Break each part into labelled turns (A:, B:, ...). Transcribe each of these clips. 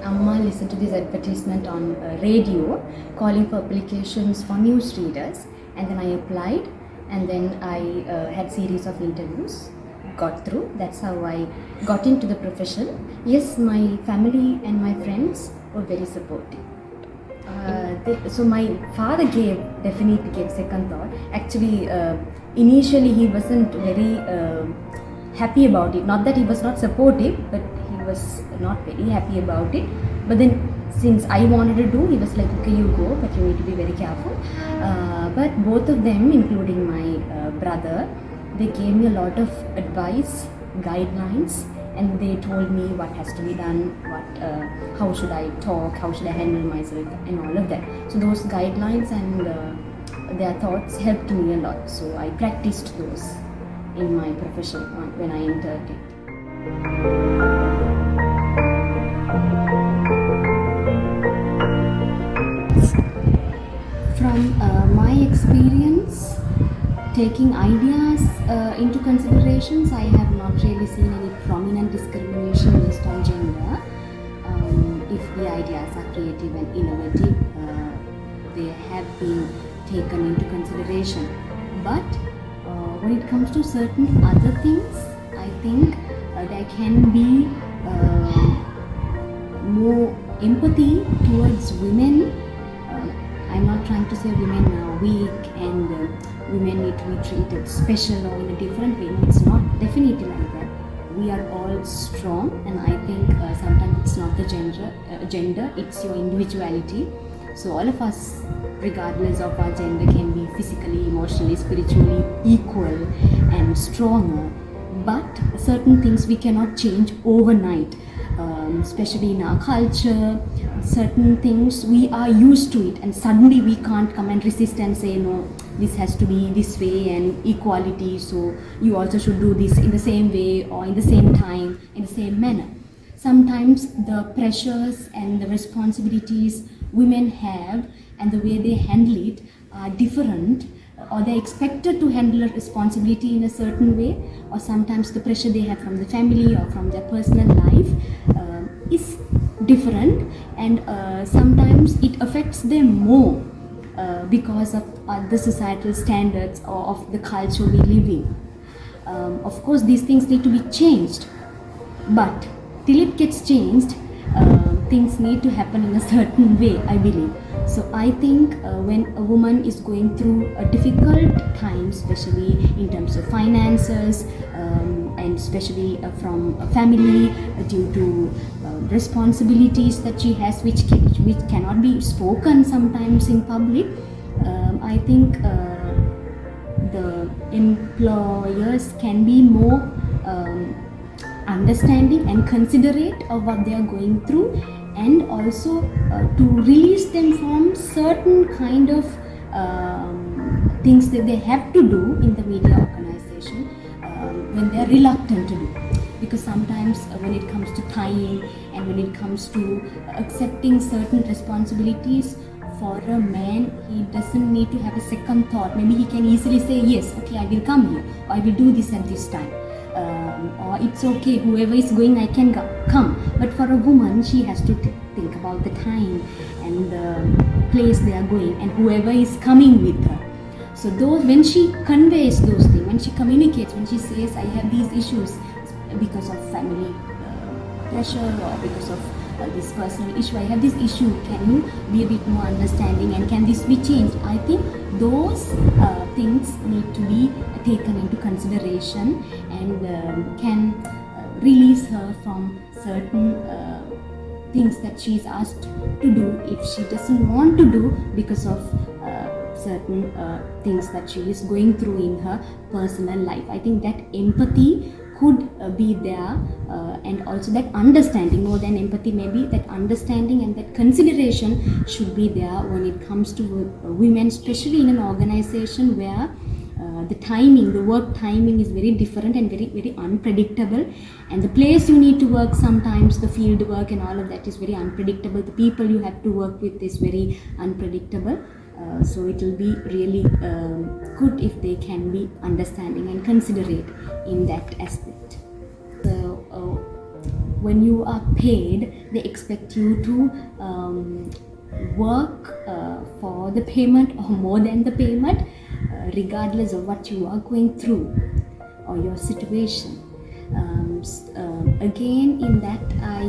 A: amma listened to this advertisement on radio calling for applications for newsreaders, and then I applied, and then I had series of interviews, got through. That's how I got into the profession. Yes, my family and my friends were very supportive. So my father definitely gave second thought. Actually, initially he wasn't very happy about it. Not that he was not supportive, but he was not very happy about it. But then since I wanted to do, he was like, okay, you go, but you need to be very careful. But both of them, including my brother, they gave me a lot of advice, guidelines, and they told me what has to be done, how should I talk, how should I handle myself, and all of that. So those guidelines and their thoughts helped me a lot. So I practiced those in my profession when I entered it. From my experience, taking ideas into considerations, I have not really seen any prominent discrimination based on gender. If the ideas are creative and innovative, they have been taken into consideration. But when it comes to certain other things, I think there can be more empathy towards women. I'm not trying to say women are weak and women need to be treated special or in a different way. No, it's not definitely like that. We are all strong, and I think sometimes it's not the gender, it's your individuality. So all of us, regardless of our gender, can be physically, emotionally, spiritually equal and stronger. But certain things we cannot change overnight, especially in our culture. Certain things we are used to it, and suddenly we can't come and resist and say, no, this has to be this way and equality, so you also should do this in the same way or in the same time, in the same manner. Sometimes the pressures and the responsibilities women have and the way they handle it are different, or they're expected to handle a responsibility in a certain way, or sometimes the pressure they have from the family or from their personal life is different, and sometimes it affects them more because of the societal standards or of the culture we live in. Of course, these things need to be changed, but till it gets changed, things need to happen in a certain way, I believe. So I think when a woman is going through a difficult time, especially in terms of finances, and especially from a family, due to responsibilities that she has, which cannot be spoken sometimes in public, I think the employers can be more understanding and considerate of what they are going through, and also to release them from certain kind of things that they have to do in the media organization when they are reluctant to do. Because sometimes when it comes to time and when it comes to accepting certain responsibilities, for a man, he doesn't need to have a second thought. Maybe he can easily say, yes, okay, I will come here, or I will do this at this time, or it's okay, whoever is going, I can come. But for a woman, she has to think about the time and the place they are going and whoever is coming with her. So when she conveys those things, when she communicates, when she says, I have these issues because of family pressure or because of this personal issue, I have this issue, can you be a bit more understanding and can this be changed? I think those things need to be taken into consideration and can release her from certain things that she is asked to do if she doesn't want to do because of certain things that she is going through in her personal life. I think that empathy could be there, and also that understanding, more than empathy, maybe that understanding and that consideration should be there when it comes to women, especially in an organization where the work timing is very different and very, very unpredictable, and the place you need to work, sometimes the field work and all of that is very unpredictable. The people you have to work with is very unpredictable. So it will be really good if they can be understanding and considerate in that aspect. So when you are paid, they expect you to work for the payment or more than the payment, regardless of what you are going through or your situation. Again, in that I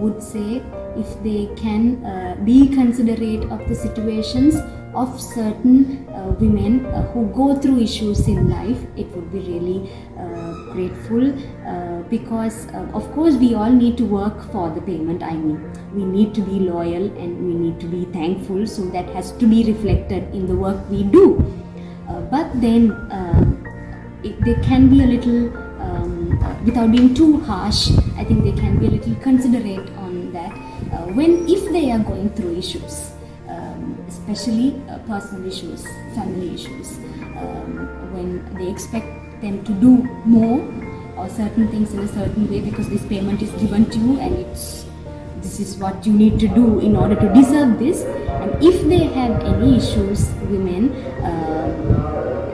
A: would say, if they can be considerate of the situations of certain women who go through issues in life, it would be really grateful, because of course we all need to work for the payment. I mean, we need to be loyal and we need to be thankful, so that has to be reflected in the work we do. But then they can be a little, without being too harsh, I think they can be a little considerate on that if they are going through issues, especially personal issues, family issues, when they expect them to do more or certain things in a certain way because this payment is given to you and this is what you need to do in order to deserve this. And if they have any issues, women,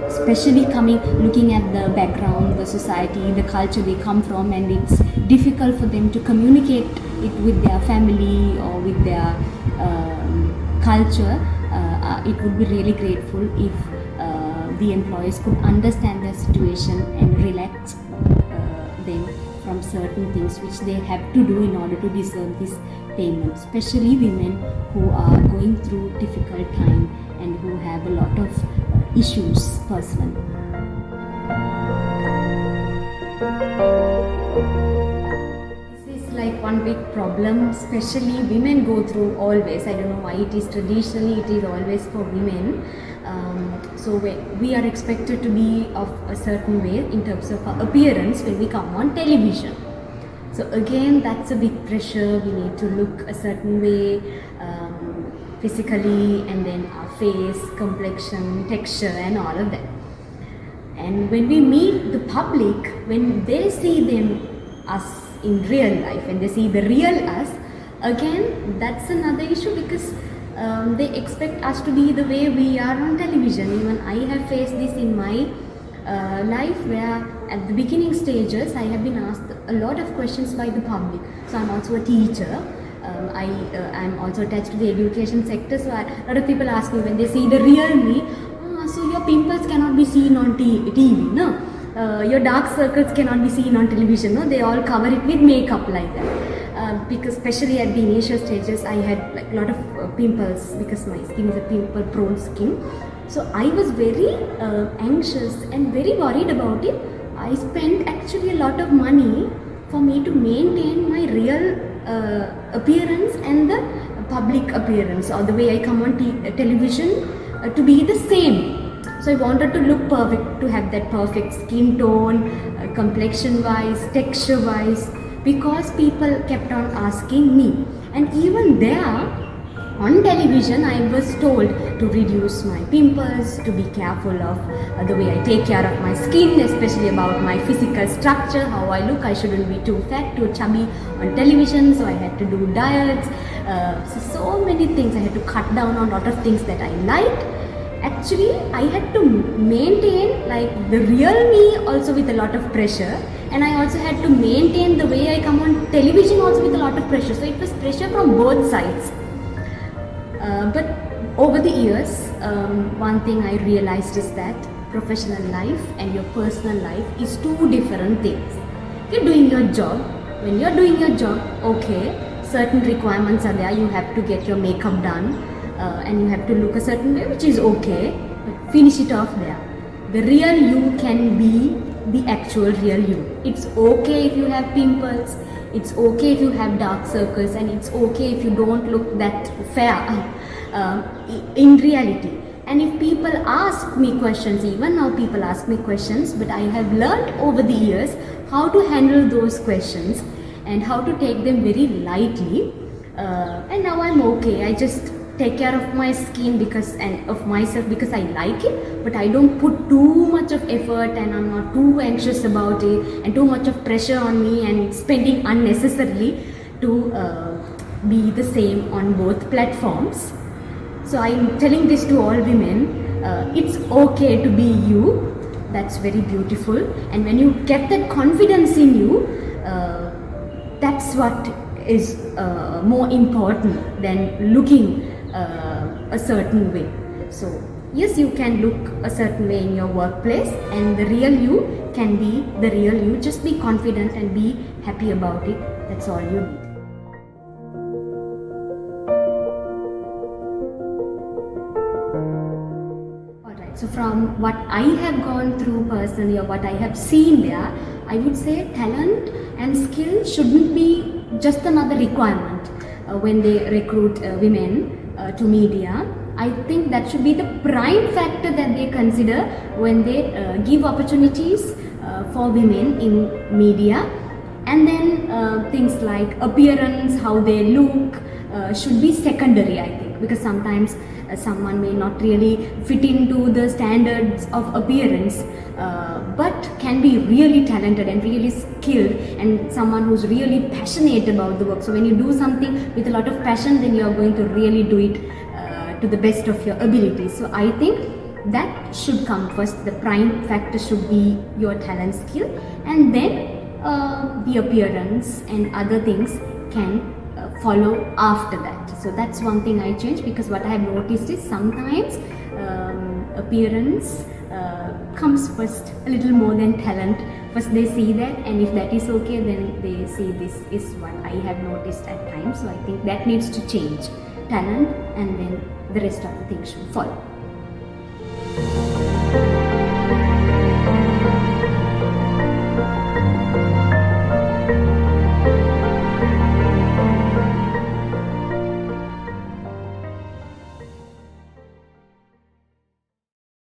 A: especially looking at the background, the society, the culture they come from, and it's difficult for them to communicate it with their family or with their culture, it would be really grateful if the employers could understand their situation and relax them from certain things which they have to do in order to deserve this payment, especially women who are going through difficult time and who have a lot of issues personally. This is like one big problem, especially women go through always. I don't know why it is traditionally, it is always for women. So we are expected to be of a certain way in terms of our appearance when we come on television. So again, that's a big pressure. We need to look a certain way physically, and then our face, complexion, texture and all of that. And when we meet the public, when they see us in real life, and they see the real us, again that's another issue, because they expect us to be the way we are on television. Even I have faced this in my life, where at the beginning stages I have been asked a lot of questions by the public. So I'm also a teacher. I'm also attached to the education sector, so a lot of people ask me when they see the real me, so your pimples cannot be seen on TV, no? Your dark circles cannot be seen on television, no? They all cover it with makeup like that. Because especially at the initial stages, I had like a lot of pimples because my skin is a pimple-prone skin. So I was very anxious and very worried about it. I spent actually a lot of money for me to maintain my real appearance and the public appearance, or the way I come on television, to be the same. So I wanted to look perfect, to have that perfect skin tone, complexion wise, texture wise, because people kept on asking me. And even there on television, I was told to reduce my pimples, to be careful of the way I take care of my skin, especially about my physical structure, how I look. I shouldn't be too fat, too chubby on television, so I had to do diets. So many things. I had to cut down on a lot of things that I liked. Actually, I had to maintain like the real me also with a lot of pressure, and I also had to maintain the way I come on television also with a lot of pressure. So it was pressure from both sides. But over the years, one thing I realized is that professional life and your personal life is two different things. You're doing your job. When you're doing your job, okay, certain requirements are there. You have to get your makeup done, and you have to look a certain way, which is okay, but finish it off there. The real you can be the actual real you. It's okay if you have pimples, it's okay if you have dark circles, and it's okay if you don't look that fair in reality. And if people ask me questions, even now people ask me questions, but I have learned over the years how to handle those questions and how to take them very lightly, and now I'm okay. I just take care of my skin and of myself because I like it, but I don't put too much of effort, and I'm not too anxious about it and too much of pressure on me and spending unnecessarily to be the same on both platforms. So I'm telling this to all women, it's okay to be you. That's very beautiful, and when you get that confidence in you, that's what is more important than looking a certain way. So yes, you can look a certain way in your workplace, and the real you can be the real you. Just be confident and be happy about it. That's all you need. Alright, so from what I have gone through personally, or what I have seen there, I would say talent and skill shouldn't be just another requirement when they recruit women to media. I think that should be the prime factor that they consider when they give opportunities for women in media. And then things like appearance, how they look, should be secondary, I think, because sometimes someone may not really fit into the standards of appearance, but can be really talented and really skilled, and someone who's really passionate about the work. So when you do something with a lot of passion, then you are going to really do it to the best of your ability. So I think that should come first. The prime factor should be your talent, skill, and then the appearance and other things can follow after that. So that's one thing I changed, because what I have noticed is sometimes appearance comes first a little more than talent. First they see that, and if that is okay, then they see this is what I have noticed at times. So I think that needs to change. Talent, and then the rest of the things should follow.